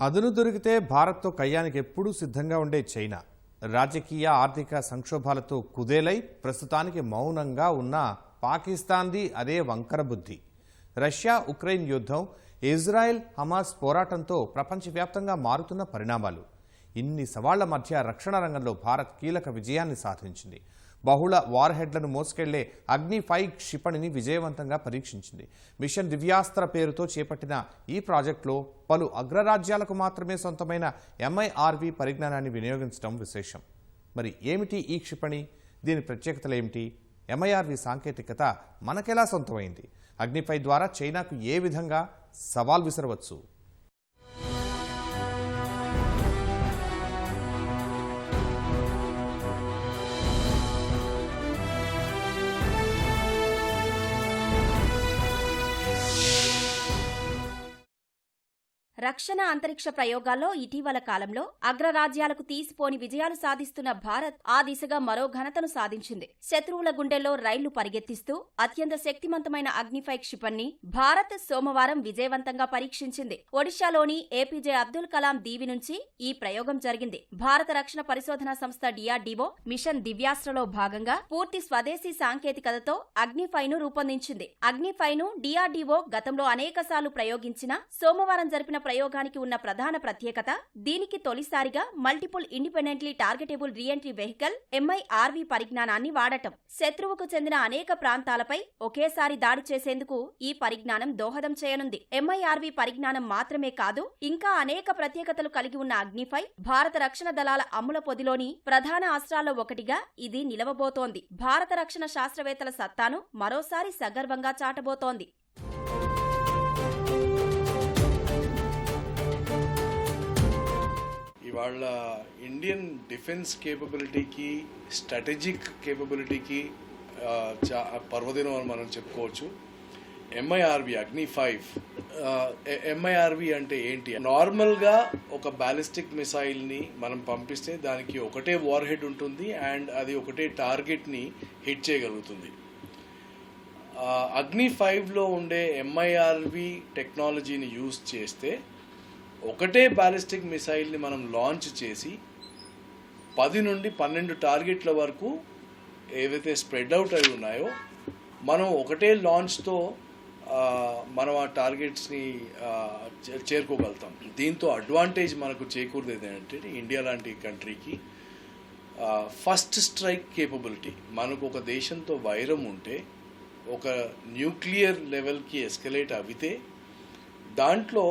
అదును దొరికితే భారత్తో కయ్యానికి ఎప్పుడూ సిద్ధంగా ఉండే చైనా రాజకీయ ఆర్థిక సంక్షోభాలతో కుదేలై ప్రస్తుతానికి మౌనంగా ఉన్న పాకిస్తాన్ది అదే వంకర బుద్ధి. రష్యా ఉక్రెయిన్ యుద్ధం, ఇజ్రాయెల్ హమాస్ పోరాటంతో ప్రపంచవ్యాప్తంగా మారుతున్న పరిణామాలు. ఇన్ని సవాళ్ల మధ్య రక్షణ రంగంలో భారత్ కీలక విజయాన్ని సాధించింది. బహుళ వార్ హెడ్లను మోసుకెళ్లే అగ్ని-5 క్షిపణిని విజయవంతంగా పరీక్షించింది. మిషన్ దివ్యాస్త్ర పేరుతో చేపట్టిన ఈ ప్రాజెక్టులో పలు అగ్రరాజ్యాలకు మాత్రమే సొంతమైన MIRV పరిజ్ఞానాన్ని వినియోగించడం విశేషం. మరి ఏమిటి ఈ క్షిపణి? దీని ప్రత్యేకతలేమిటి? MIRV సాంకేతికత మనకెలా సొంతమైంది? అగ్ని-5 ద్వారా చైనాకు ఏ విధంగా సవాల్ విసరవచ్చు? రక్షణ అంతరిక్ష ప్రయోగాల్లో ఇటీవల కాలంలో అగ్రరాజ్యాలకు తీసిపోని విజయాలు సాధిస్తున్న భారత్ ఆ దిశగా మరో ఘనతను సాధించింది. శత్రువుల గుండెల్లో రైళ్లు పరిగెత్తిస్తూ అత్యంత శక్తివంతమైన అగ్ని-5 క్షిపణిని భారత్ సోమవారం విజయవంతంగా పరీక్షించింది. ఒడిశాలోని APJ అబ్దుల్ కలాం దీవి నుంచి ఈ ప్రయోగం జరిగింది. భారత రక్షణ పరిశోధనా సంస్థ DRDO మిషన్ దివ్యాస్త్రలో భాగంగా పూర్తి స్వదేశీ సాంకేతికతతో అగ్ని-5ను రూపొందించింది. అగ్ని-5ను DRDO గతంలో అనేకసార్లు ప్రయోగించినా సోమవారం జరిపిన ప్రయోగానికి ఉన్న ప్రధాన ప్రత్యేకత దీనికి తొలిసారిగా multiple independently targetable reentry vehicle MIRV పరిజ్ఞానాన్ని వాడటం. శత్రువుకు చెందిన అనేక ప్రాంతాలపై ఒకేసారి దాడి చేసేందుకు ఈ పరిజ్ఞానం దోహదం చేయనుంది. MIRV పరిజ్ఞానం మాత్రమే కాదు, ఇంకా అనేక ప్రత్యేకతలు కలిగి ఉన్న అగ్ని-5 భారత రక్షణ దళాల అమ్ముల పొదిలోని ప్రధాన అస్త్రాల్లో ఒకటిగా ఇది నిలవబోతోంది. భారత రక్షణ శాస్త్రవేత్తల సత్తాను మరోసారి సగర్వంగా చాటబోతోంది. ఇవాళ ఇండియన్ డిఫెన్స్ కేపబిలిటీకి, స్ట్రాటజిక్ కేపబిలిటీకి పర్వదినం అని మనం చెప్పుకోవచ్చు. MIRV అగ్ని-5 MIRV అంటే ఏంటి? నార్మల్గా ఒక బ్యాలిస్టిక్ మిసైల్ని మనం పంపిస్తే దానికి ఒకటే వార్ హెడ్ ఉంటుంది అండ్ అది ఒకటే టార్గెట్ని హిట్ చేయగలుగుతుంది. అగ్ని-5లో ఉండే MIRV టెక్నాలజీని యూజ్ చేస్తే ఒకటే బ్యాలిస్టిక్ మిసైల్ని మనం లాంచ్ చేసి 10 నుండి 12 టార్గెట్ల వరకు ఏవైతే స్ప్రెడ్ అవుట్ అయి ఉన్నాయో మనం ఒకటే లాంచ్తో మనం ఆ టార్గెట్స్ని చేరుకోగలుగుతాం. దీంతో అడ్వాంటేజ్ మనకు చేకూరేది ఏంటంటే ఇండియా లాంటి కంట్రీకి ఫస్ట్ స్ట్రైక్ కేపబిలిటీ. మనకు ఒక దేశంతో వైరం ఉంటే ఒక న్యూక్లియర్ లెవెల్కి ఎస్కలేట్ అవితే దాంట్లో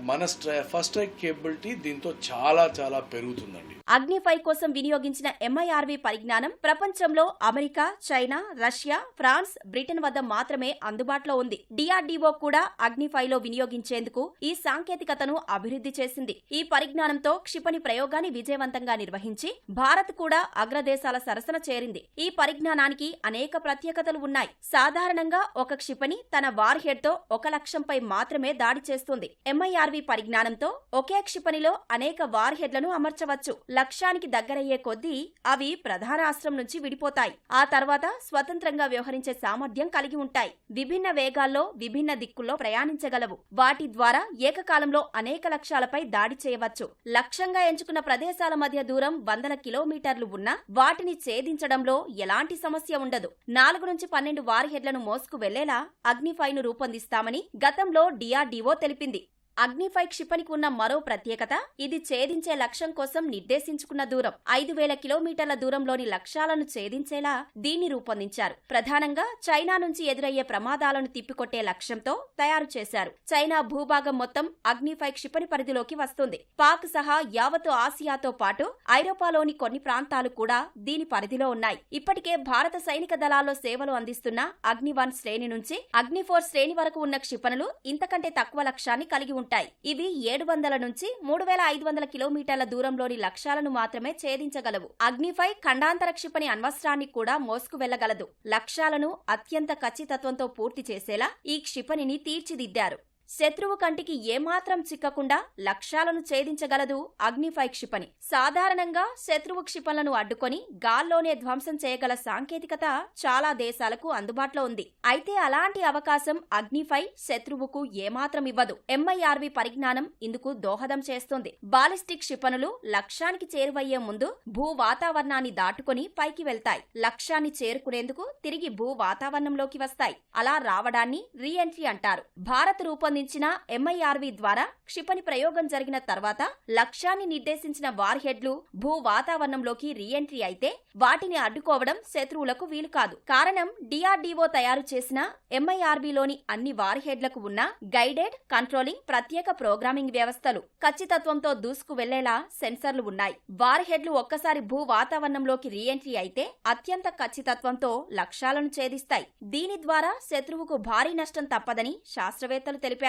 మన ఫస్ట్ స్ట్రైక్ కేపబిలిటీ దీంతో చాలా చాలా పెరుగుతుందండి. అగ్ని-5 కోసం వినియోగించిన MIRV పరిజ్ఞానం ప్రపంచంలో America, China, Russia, France, Britain వద్ద మాత్రమే అందుబాటులో ఉంది. DRDO కూడా అగ్ని-5లో వినియోగించేందుకు ఈ సాంకేతికతను అభివృద్ధి చేసింది. ఈ పరిజ్ఞానంతో క్షిపణి ప్రయోగాన్ని విజయవంతంగా నిర్వహించి భారత్ కూడా అగ్రదేశాల సరసన చేరింది. ఈ పరిజ్ఞానానికి అనేక ప్రత్యేకతలు ఉన్నాయి. సాధారణంగా ఒక క్షిపణి తన వార్ హెడ్ తో ఒక లక్ష్యంపై మాత్రమే దాడి చేస్తుంది. MIRV పరిజ్ఞానంతో ఒకే క్షిపణిలో అనేక వార్ హెడ్లను అమర్చవచ్చు. లక్ష్యానికి దగ్గరయ్యే కొద్దీ అవి ప్రధాన అస్త్రం నుంచి విడిపోతాయి. ఆ తర్వాత స్వతంత్రంగా వ్యవహరించే సామర్థ్యం కలిగి ఉంటాయి. విభిన్న వేగాల్లో విభిన్న దిక్కుల్లో ప్రయాణించగలవు. వాటి ద్వారా ఏకకాలంలో అనేక లక్ష్యాలపై దాడి చేయవచ్చు. లక్ష్యంగా ఎంచుకున్న ప్రదేశాల మధ్య దూరం వందల కిలోమీటర్లు ఉన్నా వాటిని ఛేదించడంలో ఎలాంటి సమస్య ఉండదు. 4 నుంచి 12 వార్ హెడ్లను మోసుకు వెళ్లేలా అగ్ని-5ను రూపొందిస్తామని గతంలో DRDO తెలిపింది. అగ్ని-5 క్షిపణికి ఉన్న మరో ప్రత్యేకత ఇది ఛేదించే లక్ష్యం కోసం నిర్దేశించుకున్న దూరం. 5000 కిలోమీటర్ల దూరంలోని లక్ష్యాలను ఛేదించేలా దీన్ని రూపొందించారు. ప్రధానంగా చైనా నుంచి ఎదురయ్యే ప్రమాదాలను తిప్పికొట్టే లక్ష్యంతో తయారు చేశారు. చైనా భూభాగం మొత్తం అగ్ని-5 క్షిపణి పరిధిలోకి వస్తుంది. పాక్ సహా యావత్తు ఆసియాతో పాటు ఐరోపాలోని కొన్ని ప్రాంతాలు కూడా దీని పరిధిలో ఉన్నాయి. ఇప్పటికే భారత సైనిక దళాల్లో సేవలు అందిస్తున్న అగ్ని-1 శ్రేణి నుంచి అగ్ని-4 శ్రేణి వరకు ఉన్న క్షిపణులు ఇంతకంటే తక్కువ లక్ష్యాన్ని కలిగి ఉంటాయి. ఇవి 700 నుంచి 3500 కిలోమీటర్ల దూరంలోని లక్ష్యాలను మాత్రమే ఛేదించగలవు. అగ్ని-5 ఖండాంతర క్షిపణి అణ్వస్త్రాన్ని కూడా మోసుకు వెళ్లగలదు. లక్ష్యాలను అత్యంత ఖచ్చితత్వంతో పూర్తి చేసేలా ఈ క్షిపణిని తీర్చిదిద్దారు. శత్రువు కంటికి ఏమాత్రం చిక్కకుండా లక్ష్యాలను ఛేదించగలదు అగ్నిఫై క్షిపణి. సాధారణంగా శత్రువు క్షిపణులను అడ్డుకొని గాల్లోనే ధ్వంసం చేయగల సాంకేతికత చాలా దేశాలకు అందుబాటులో ఉంది. అయితే అలాంటి అవకాశం అగ్నిఫై శత్రువుకు ఏమాత్రం ఇవ్వదు. MIRV పరిజ్ఞానం ఇందుకు దోహదం చేస్తుంది. బాలిస్టిక్ క్షిపణులు లక్ష్యానికి చేరువయ్యే ముందు భూ వాతావరణాన్ని దాటుకొని పైకి వెళ్తాయి. లక్ష్యాన్ని చేరుకునేందుకు తిరిగి భూ వాతావరణంలోకి వస్తాయి. అలా రావడాన్ని రీఎంట్రీ అంటారు. భారత్ రూపొందించిన MIRV ద్వారా క్షిపణి ప్రయోగం జరిగిన తర్వాత లక్ష్యాన్ని నిర్దేశించిన వార్ హెడ్లు భూ వాతావరణంలోకి రీఎంట్రీ అయితే వాటిని అడ్డుకోవడం శత్రువులకు వీలు కాదు. కారణం DRDO తయారు చేసిన MIRVలోని అన్ని వార్ హెడ్లకు ఉన్న గైడెడ్ కంట్రోలింగ్ ప్రత్యేక ప్రోగ్రామింగ్ వ్యవస్థలు, ఖచ్చితత్వంతో దూసుకు వెళ్లేలా సెన్సర్లు ఉన్నాయి. వార్ హెడ్లు ఒక్కసారి భూ వాతావరణంలోకి రీఎంట్రీ అయితే అత్యంత ఖచ్చితత్వంతో లక్ష్యాలను ఛేదిస్తాయి. దీని ద్వారా శత్రువుకు భారీ నష్టం తప్పదని శాస్త్రవేత్తలు తెలిపారు.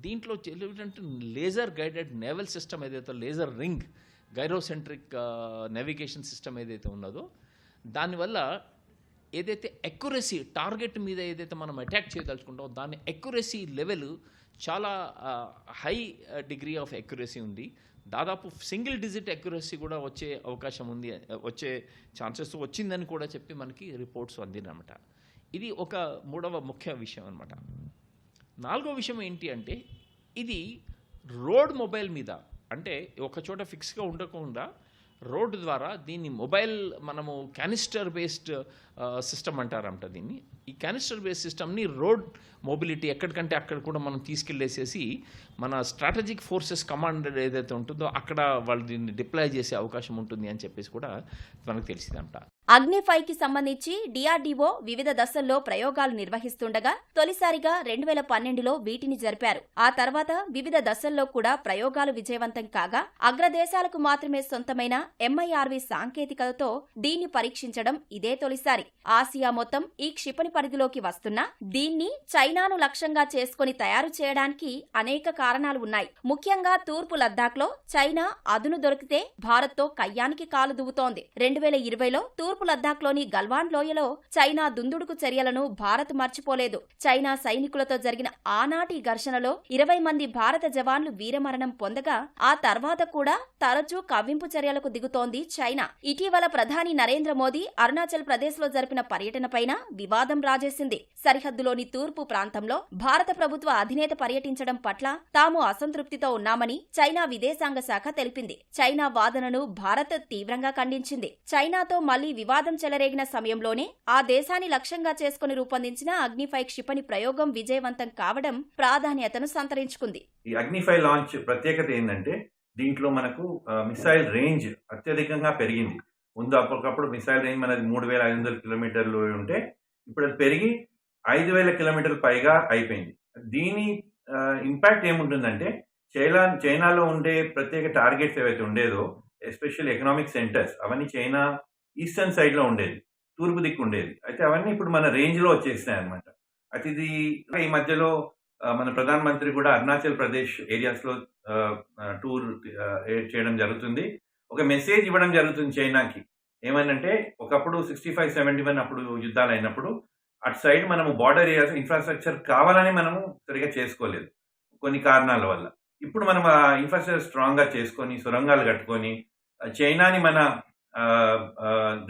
దీంట్లో ఏంటంటే లేజర్ గైడెడ్ నేవల్ సిస్టమ్ ఏదైతే లేజర్ రింగ్ గైరోసెంట్రిక్ నావిగేషన్ సిస్టమ్ ఏదైతే ఉన్నదో దానివల్ల ఏదైతే అక్యురసీ టార్గెట్ మీద ఏదైతే మనం అటాక్ చేయదలుచుకుంటామో దాని అక్యురసీ లెవెల్ చాలా హై డిగ్రీ ఆఫ్ అక్యురసీ ఉంది. దాదాపు సింగిల్ డిజిట్ అక్యురసీ కూడా వచ్చే అవకాశం ఉంది, వచ్చే ఛాన్సెస్ వచ్చిందని కూడా చెప్పి మనకి రిపోర్ట్స్ అందినమాట. ఇది ఒక మూడవ ముఖ్య విషయం అనమాట. నాలుగో విషయం ఏంటి అంటే ఇది రోడ్ మొబైల్ మీద, అంటే ఒక చోట ఫిక్స్గా ఉండకుండా రోడ్డు ద్వారా దీన్ని మొబైల్ మనము క్యానిస్టర్ బేస్డ్ సిస్టమ్ అంటారంట దీన్ని. ఈ క్యానిస్టర్ బేస్డ్ సిస్టమ్ని రోడ్ మొబిలిటీ ఎక్కడికంటే అక్కడ కూడా మనం తీసుకెళ్ళేసేసి మన స్ట్రాటజిక్ ఫోర్సెస్ కమాండ్ ఏదైతే ఉంటుందో అక్కడ వాళ్ళు దీన్ని డిప్లాయ్ చేసే అవకాశం ఉంటుంది అని చెప్పేసి కూడా మనకు తెలిసిందంట. అగ్నిఫైకి సంబంధించి DRDO వివిధ దశల్లో ప్రయోగాలు నిర్వహిస్తుండగా తొలిసారిగా 2012లో వీటిని జరిపారు. ఆ తర్వాత వివిధ దశల్లో కూడా ప్రయోగాలు విజయవంతం కాగా అగ్రదేశాలకు మాత్రమే సొంతమైన MIRV సాంకేతికతతో దీన్ని పరీక్షించడం ఇదే తొలిసారి. ఆసియా మొత్తం ఈ క్షిపణి పరిధిలోకి వస్తున్నా దీన్ని చైనాను లక్ష్యంగా చేసుకుని తయారు చేయడానికి అనేక కారణాలు ఉన్నాయి. ముఖ్యంగా తూర్పు లద్దాఖ్లో చైనా అదును దొరికితే భారత్తో కయ్యానికి కాలు దువ్వుతోంది. 2020లో తూర్పు లద్దాఖ్లోని గల్వాన్ లోయలో చైనా దుందుడుకు చర్యలను భారత్ మర్చిపోలేదు. చైనా సైనికులతో జరిగిన ఆనాటి ఘర్షణలో 20 మంది భారత జవాన్లు వీరమరణం పొందగా ఆ తర్వాత కూడా తరచూ కవ్వింపు చర్యలకు దిగుతోంది చైనా. ఇటీవల ప్రధాని నరేంద్ర మోదీ అరుణాచల్ ప్రదేశ్ లో జరిపిన పర్యటనపైన వివాదం రాజేసింది. సరిహద్దులోని తూర్పు ప్రాంతంలో భారత ప్రభుత్వ అధినేత పర్యటించడం పట్ల తాము అసంతృప్తితో ఉన్నామని చైనా విదేశాంగ శాఖ తెలిపింది. చైనా వాదనను భారత్ తీవ్రంగా ఖండించింది. చైనాతో మళ్లీ వివాదం చెలరేగిన సమయంలోనే ఆ దేశాన్ని లక్ష్యంగా చేసుకుని రూపొందించిన అగ్నిఫై క్షిపణి ప్రయోగం విజయవంతం కావడం ప్రాధాన్యతను సంతరించుకుంది. ఈ అగ్నిఫై లాంచ్ ప్రత్యేకత ఏంటంటే దీంట్లో మనకు మిసైల్ రేంజ్ అత్యధికంగా పెరిగింది. ముందు అప్పటికప్పుడు మిసైల్ రేంజ్ మనది 3500 కిలోమీటర్లు ఉంటే ఇప్పుడు అది పెరిగి 5000 కిలోమీటర్లు పైగా అయిపోయింది. దీని ఇంపాక్ట్ ఏముంటుందంటే చైనాలో ఉండే ప్రత్యేక టార్గెట్స్ ఏవైతే ఉండేదో ఎస్పెషల్లీ ఎకనామిక్ సెంటర్స్ అవన్నీ చైనా ఈస్టర్న్ సైడ్లో ఉండేది, తూర్పు దిక్కు ఉండేది. అయితే అవన్నీ ఇప్పుడు మన రేంజ్లో వచ్చేసినాయి అనమాట. అయితే ఇది ఈ మధ్యలో మన ప్రధానమంత్రి కూడా అరుణాచల్ ప్రదేశ్ ఏరియాస్లో టూర్ చేయడం జరుగుతుంది. ఒక మెసేజ్ ఇవ్వడం జరుగుతుంది చైనాకి. ఏమనంటే ఒకప్పుడు 65-71 అప్పుడు యుద్ధాలు అయినప్పుడు అటు సైడ్ మనము బార్డర్ ఏరియాస్ ఇన్ఫ్రాస్ట్రక్చర్ కావాలని మనము సరిగా చేసుకోలేదు కొన్ని కారణాల వల్ల. ఇప్పుడు మనం ఆ ఇన్ఫ్రాస్ట్రక్చర్ స్ట్రాంగ్గా చేసుకొని సొరంగాలు కట్టుకొని చైనాని మన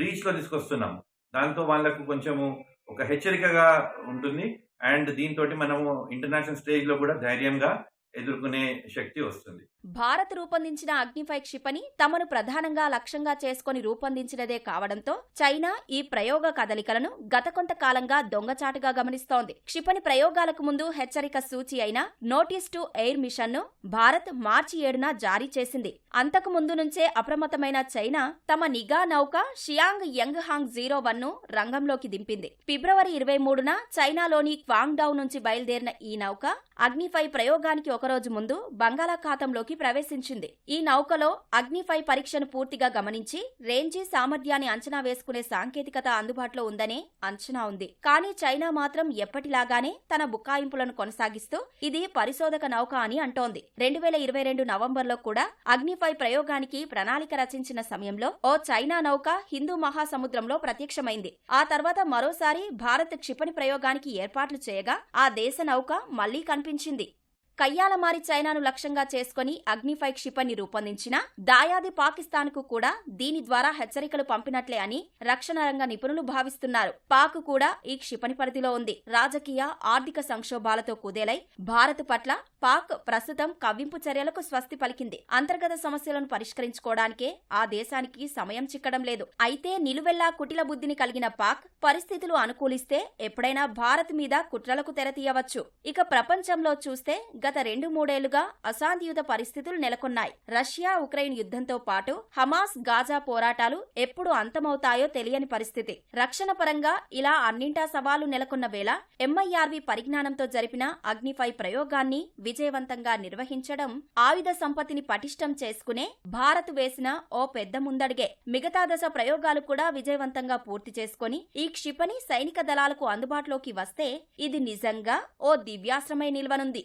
రీచ్లో తీసుకొస్తున్నాము. దాంతో వాళ్ళకు కొంచెము ఒక హెచ్చరికగా ఉంటుంది. అండ్ దీంతో మనము ఇంటర్నేషనల్ స్టేజ్లో కూడా ధైర్యంగా ఎదుర్కొనే శక్తి వస్తుంది. భారత్ రూపొందించిన అగ్నిఫై క్షిపణి తమను ప్రధానంగా లక్ష్యంగా చేసుకుని రూపొందించినదే కావడంతో చైనా ఈ ప్రయోగ కదలికలను గత కొంతకాలంగా దొంగచాటుగా గమనిస్తోంది. క్షిపణి ప్రయోగాలకు ముందు హెచ్చరిక సూచి అయిన నోటీస్ టు ఎయిర్ మిషన్ ను భారత్ మార్చి 7న జారీ చేసింది. అంతకు ముందు నుంచే అప్రమత్తమైన చైనా తమ నిఘా నౌక షియాంగ్ యంగ్ హాంగ్ 01 ను రంగంలోకి దింపింది. ఫిబ్రవరి 23న చైనాలోని క్వాంగ్డౌ నుంచి బయలుదేరిన ఈ నౌక అగ్నిఫై ప్రయోగానికి ఒకరోజు ముందు బంగాళాఖాతంలోకి ప్రవేశించింది. ఈ నౌకలో అగ్నిఫై పరీక్షను పూర్తిగా గమనించి రేంజీ సామర్థ్యాన్ని అంచనా వేసుకునే సాంకేతికత అందుబాటులో ఉందనే అంచనా ఉంది. కానీ చైనా మాత్రం ఎప్పటిలాగానే తన బుకాయింపులను కొనసాగిస్తూ ఇది పరిశోధక నౌక అని అంటోంది. 2022 నవంబర్లో కూడా అగ్నిఫై ప్రయోగానికి ప్రణాళిక రచించిన సమయంలో ఓ చైనా నౌక హిందూ మహాసముద్రంలో ప్రత్యక్షమైంది. ఆ తర్వాత మరోసారి భారత్ క్షిపణి ప్రయోగానికి ఏర్పాట్లు చేయగా ఆ దేశ నౌక మళ్లీ కనిపించింది. కనిపించింది. కయ్యాలమారి చైనాను లక్ష్యంగా చేసుకుని అగ్ని-5 క్షిపణిని రూపొందించిన దాయాది పాకిస్తాన్కు కూడా దీని ద్వారా హెచ్చరికలు పంపినట్లే అని రక్షణ రంగ నిపుణులు భావిస్తున్నారు. పాక్ కూడా ఈ క్షిపణి పరిధిలో ఉంది. రాజకీయ, ఆర్థిక సంక్షోభాలతో కుదేలై భారత్ పట్ల పాక్ ప్రస్తుతం కవ్వింపు చర్యలకు స్వస్తి పలికింది. అంతర్గత సమస్యలను పరిష్కరించుకోవడానికే ఆ దేశానికి సమయం చిక్కడం లేదు. అయితే నిలువెల్లా కుటిల బుద్ధిని కలిగిన పాక్ పరిస్థితులు అనుకూలిస్తే ఎప్పుడైనా భారత్ మీద కుట్రలకు తెరతీయవచ్చు. ఇక ప్రపంచంలో చూస్తే గత 2-3 ఏళ్లుగా అశాంతియుత పరిస్థితులు నెలకొన్నాయి. రష్యా ఉక్రెయిన్ యుద్ధంతో పాటు హమాస్ గాజా పోరాటాలు ఎప్పుడు అంతమవుతాయో తెలియని పరిస్థితి. రక్షణ పరంగా ఇలా అన్నింటా సవాలు నెలకొన్న వేళ MIRV పరిజ్ఞానంతో జరిపిన అగ్ని-5 ప్రయోగాన్ని విజయవంతంగా నిర్వహించడం ఆయుధ సంపత్తిని పటిష్టం చేసుకునే భారత్ వేసిన ఓ పెద్ద ముందడిగే. మిగతా దశ ప్రయోగాలు కూడా విజయవంతంగా పూర్తి చేసుకుని ఈ క్షిపణి సైనిక దళాలకు అందుబాటులోకి వస్తే ఇది నిజంగా ఓ దివ్యాస్త్రమై నిల్వనుంది.